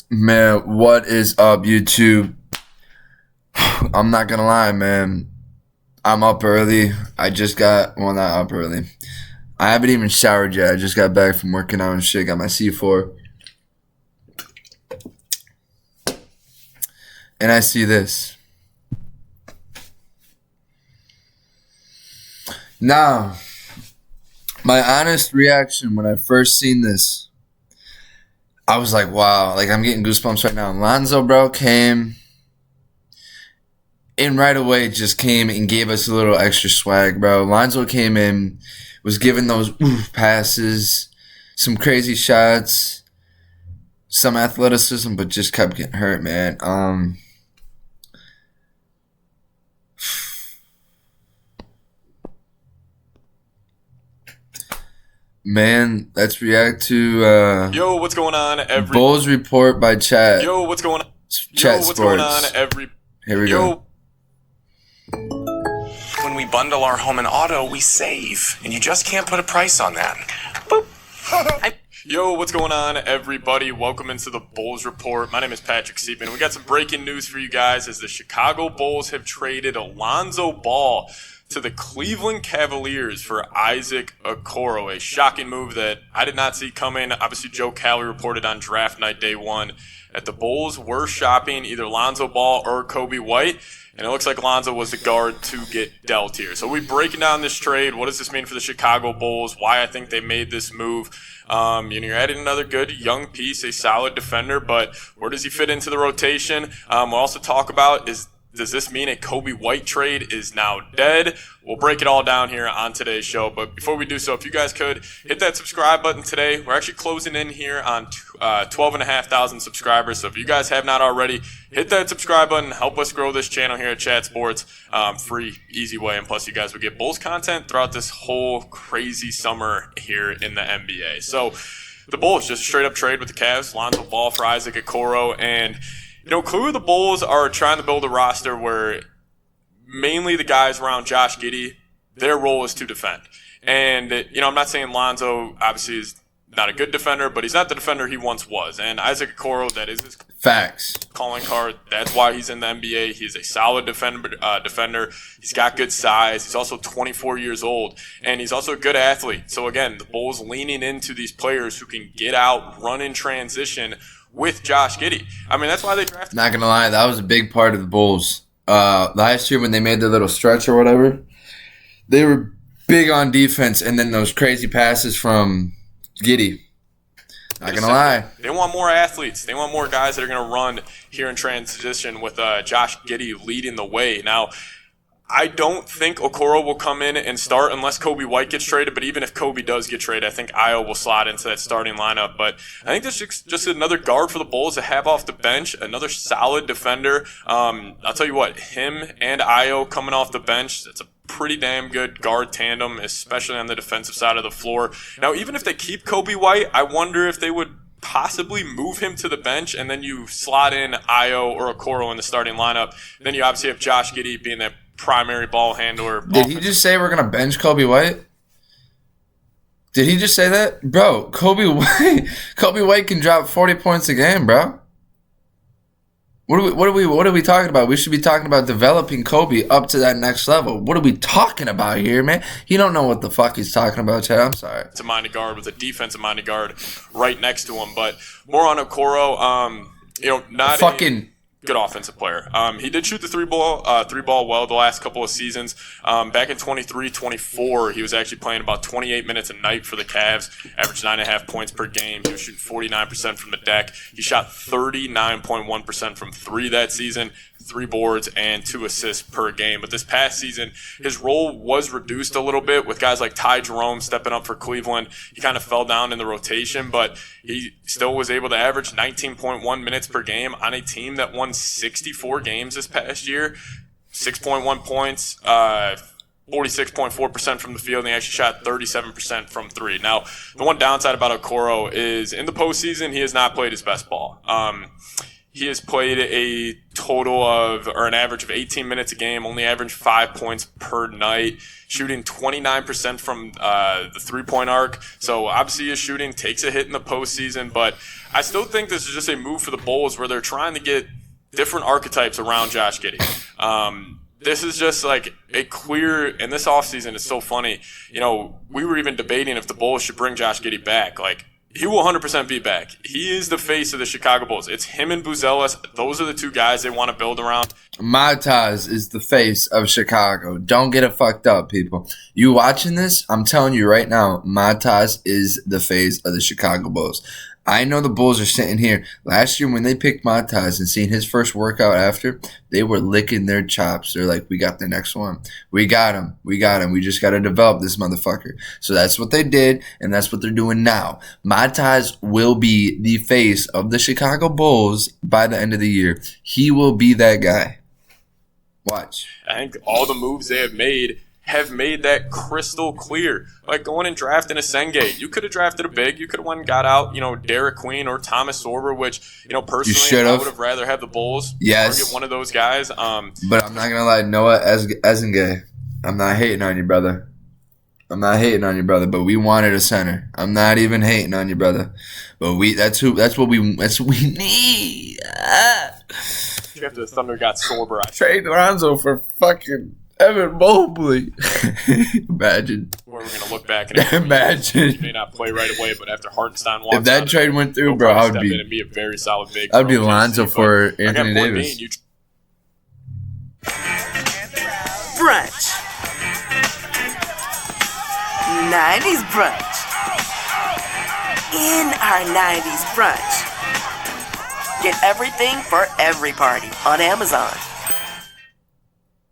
Man, what is up, YouTube? I'm not gonna lie, man. I'm up early. Not up early. I haven't even showered yet. I just got back from working out and shit. Got my C4. And I see this. Now, my honest reaction when I first seen this, I was like, wow, like I'm getting goosebumps right now. Lonzo, bro, came and right away just came and gave us a little extra swag, bro. Lonzo came in, was giving those passes, some crazy shots, some athleticism, but just kept getting hurt, man. Man, let's react to Yo, what's going on, Bulls report by Chat. Yo, what's going on? Chat Yo, what's Sports. going on, Here we go. When we bundle our home and auto, we save, and you just can't put a price on that. Boop. Yo, what's going on, everybody? Welcome into the Bulls Report. My name is Patrick Seaman. We got some breaking news for you guys as the Chicago Bulls have traded Lonzo Ball to the Cleveland Cavaliers for Isaac Okoro. A shocking move that I did not see coming. Obviously, Joe Cowley reported on draft night day one that the Bulls were shopping either Lonzo Ball or Coby White. And it looks like Lonzo was the guard to get dealt here. So we're breaking down this trade. What does this mean for the Chicago Bulls? Why I think they made this move. You're adding another good young piece, a solid defender, but where does he fit into the rotation? We'll also talk about does this mean a Coby White trade is now dead? We'll break it all down here on today's show. But before we do so, if you guys could hit that subscribe button today. We're actually closing in here on 12,500 subscribers. So if you guys have not already, hit that subscribe button. Help us grow this channel here at Chat Sports. Free, easy way. And plus, you guys will get Bulls content throughout this whole crazy summer here in the NBA. So the Bulls just straight up trade with the Cavs. Lonzo Ball for Isaac Okoro. And clearly the Bulls are trying to build a roster where mainly the guys around Josh Giddey, their role is to defend. And, I'm not saying Lonzo obviously is not a good defender, but he's not the defender he once was. And Isaac Okoro, that is his Facts. calling card. That's why he's in the NBA. He's a solid defender. He's got good size. He's also 24 years old, and he's also a good athlete. So, again, the Bulls leaning into these players who can get out, run in transition with Josh Giddey. I mean, that's why they drafted. Not gonna lie, that was a big part of the Bulls. Last year when they made their little stretch or whatever, they were big on defense, and then those crazy passes from Giddey. Not gonna lie. They want more athletes. They want more guys that are going to run here in transition with Josh Giddey leading the way. Now, I don't think Okoro will come in and start unless Coby White gets traded. But even if Coby does get traded, I think Ayo will slot into that starting lineup. But I think this is just another guard for the Bulls to have off the bench, another solid defender. I'll tell you what, him and Ayo coming off the bench, that's a pretty damn good guard tandem, especially on the defensive side of the floor. Now, even if they keep Coby White, I wonder if they would possibly move him to the bench and then you slot in Ayo or Okoro in the starting lineup. Then you obviously have Josh Giddey being that primary ball handler. Did he just say we're going to bench Coby White? Did he just say that? Bro, Coby White can drop 40 points a game, bro. What are we talking about? We should be talking about developing Coby up to that next level. What are we talking about here, man? He don't know what the fuck he's talking about, Chad. I'm sorry. It's a minded guard with a defensive minded guard right next to him. But more on Okoro, not fucking good offensive player. He did shoot the three ball well the last couple of seasons. Back in 23-24, he was actually playing about 28 minutes a night for the Cavs, averaged 9.5 points per game. He was shooting 49% from the deck. He shot 39.1% from three that season, 3 boards and 2 assists per game. But this past season, his role was reduced a little bit with guys like Ty Jerome stepping up for Cleveland. He kind of fell down in the rotation, but he still was able to average 19.1 minutes per game on a team that won 64 games this past year, 6.1 points, 46.4% from the field, and he actually shot 37% from three. Now, the one downside about Okoro is in the postseason, he has not played his best ball. He has played a total of, or an average of 18 minutes a game, only averaged 5 points per night, shooting 29% from the three-point arc. So obviously his shooting takes a hit in the postseason, but I still think this is just a move for the Bulls where they're trying to get different archetypes around Josh Giddey. This is just like a clear, and this offseason is so funny. You know, we were even debating if the Bulls should bring Josh Giddey back. Like, he will 100% be back. He is the face of the Chicago Bulls. It's him and Buzelis. Those are the two guys they want to build around. Mataz is the face of Chicago. Don't get it fucked up, people. You watching this? I'm telling you right now, Mataz is the face of the Chicago Bulls. I know the Bulls are sitting here. Last year when they picked Mataz and seen his first workout after, they were licking their chops. They're like, we got the next one. We got him. We got him. We just got to develop this motherfucker. So that's what they did, and that's what they're doing now. Mataz will be the face of the Chicago Bulls by the end of the year. He will be that guy. Watch. I think all the moves they have made that crystal clear. Like going and drafting a Senge. You could have drafted a big. You could have went and got out, Derek Queen or Thomas Sorber, which, personally, I would have rather have the Bulls target one of those guys. But I'm not going to lie, Noah Ezenge, I'm not hating on you, brother. But we wanted a center. I'm not even hating on you, brother. But that's what we need. After the Thunder got Sorber, trade Lonzo for fucking Evan Mobley. Imagine. Where we're going to look back and imagine. He may not play right away, but after Hartenstein walks if that trade went through, bro, I would be. And be a very solid big. I'd be Lonzo for Anthony Davis. Brunch. 90s brunch. In our 90s brunch. Get everything for every party on Amazon.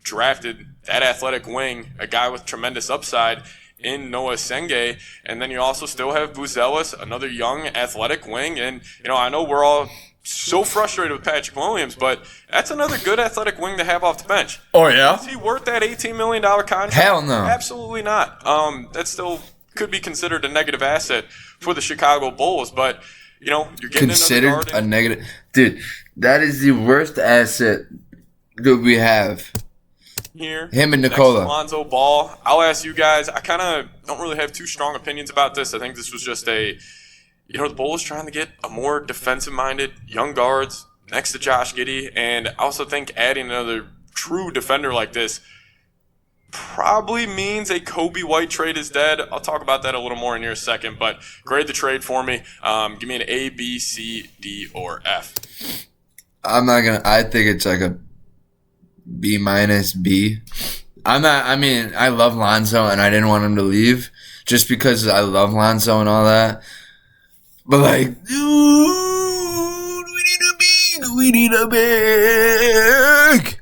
Drafted that athletic wing, a guy with tremendous upside in Noah Senge, and then you also still have Buzelis, another young athletic wing, and I know we're all so frustrated with Patrick Williams, but that's another good athletic wing to have off the bench. Oh yeah? Is he worth that $18 million contract? Hell no. Absolutely not. That still could be considered a negative asset for the Chicago Bulls, but you're getting considered a negative. Dude, that is the worst asset that we have. Here, him and Nikola. Lonzo Ball. I'll ask you guys. I kind of don't really have too strong opinions about this. I think this was just the Bulls trying to get a more defensive-minded young guards next to Josh Giddey, and I also think adding another true defender like this probably means a Kobe White trade is dead. I'll talk about that a little more in here a second, but grade the trade for me. Give me an A, B, C, D, or F. I think it's like a B minus B. I love Lonzo and I didn't want him to leave just because I love Lonzo and all that. But like, dude, we need a big.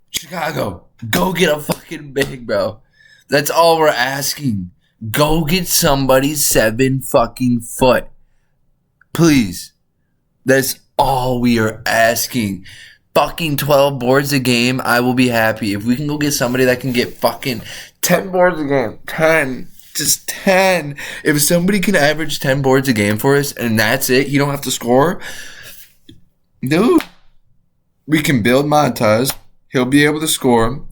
Chicago, go get a fucking big, bro. That's all we're asking. Go get somebody 7 fucking foot. Please. That's all we are asking. Fucking 12 boards a game, I will be happy. If we can go get somebody that can get fucking 10 boards a game, 10, just 10. If somebody can average 10 boards a game for us and that's it, you don't have to score, dude, we can build Montez. He'll be able to score.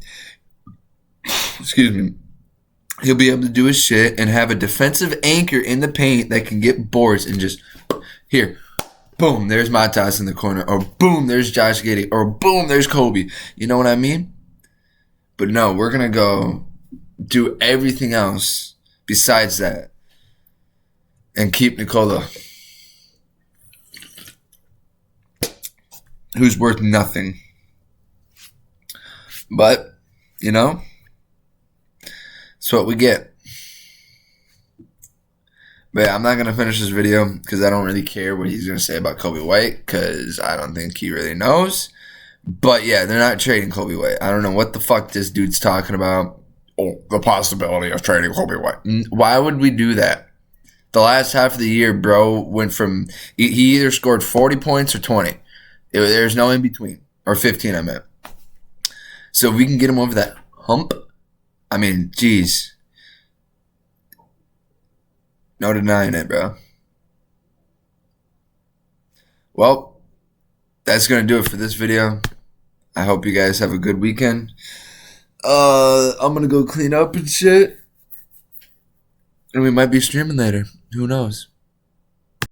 Excuse me. He'll be able to do his shit and have a defensive anchor in the paint that can get boards and just, here, boom, there's Matas in the corner. Or boom, there's Josh Giddey. Or boom, there's Kobe. You know what I mean? But no, we're going to go do everything else besides that. And keep Nikola. Who's worth nothing. But, it's what we get. But yeah, I'm not going to finish this video because I don't really care what he's going to say about Kobe White because I don't think he really knows. But yeah, they're not trading Kobe White. I don't know what the fuck this dude's talking about. Oh, the possibility of trading Kobe White. Why would we do that? The last half of the year, bro, went from he either scored 40 points or 20. There's no in between. Or 15, I meant. So if we can get him over that hump, I mean, geez. No denying it, bro. Well, that's gonna do it for this video. I hope you guys have a good weekend. I'm gonna go clean up and shit, and we might be streaming later. Who knows?